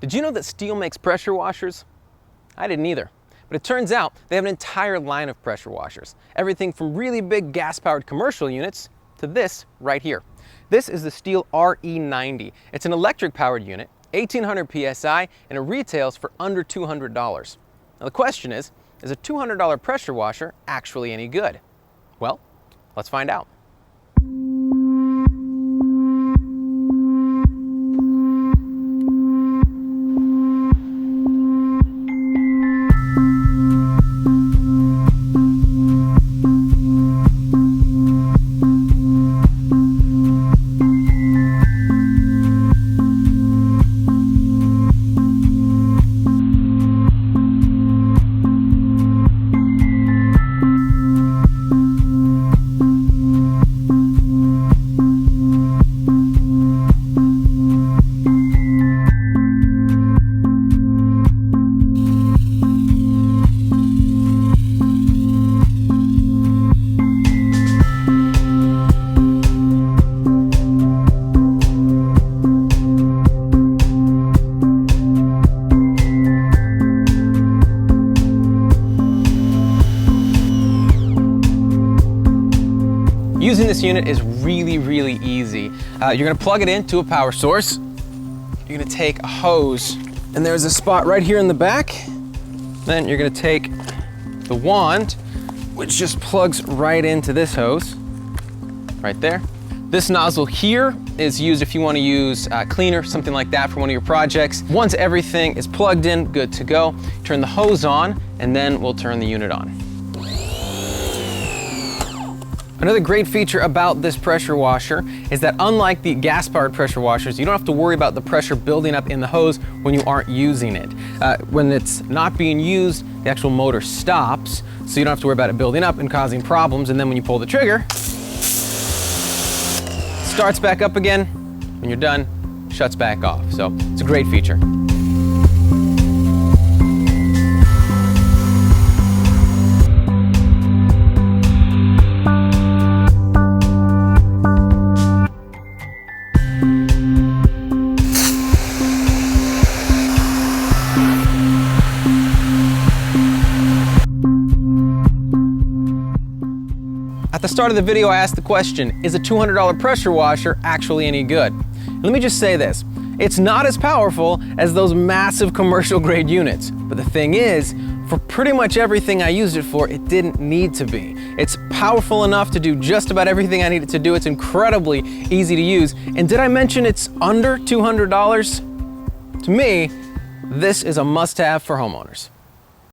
Did you know that STIHL makes pressure washers? I didn't either. But it turns out they have an entire line of pressure washers. Everything from really big gas-powered commercial units to this right here. This is the STIHL RE90. It's an electric-powered unit, 1800 PSI, and it retails for under $200. Now the question is a $200 pressure washer actually any good? Well, let's find out. Using this unit is really easy. You're gonna plug it into a power source. You're gonna take a hose, and there's a spot right here in the back. Then you're gonna take the wand, which just plugs right into this hose, right there. This nozzle here is used if you wanna use cleaner, something like that for one of your projects. Once everything is plugged in, good to go, turn the hose on, and then we'll turn the unit on. Another great feature about this pressure washer is that unlike the gas-powered pressure washers, you don't have to worry about the pressure building up in the hose when you aren't using it. When it's not being used, the actual motor stops, so you don't have to worry about it building up and causing problems, and then when you pull the trigger, it starts back up again. When you're done, shuts back off. So it's a great feature. At the start of the video, I asked the question, is a $200 pressure washer actually any good? Let me just say this, it's not as powerful as those massive commercial grade units. But the thing is, for pretty much everything I used it for, it didn't need to be. It's powerful enough to do just about everything I need it to do. It's incredibly easy to use. And did I mention it's under $200? To me, this is a must-have for homeowners.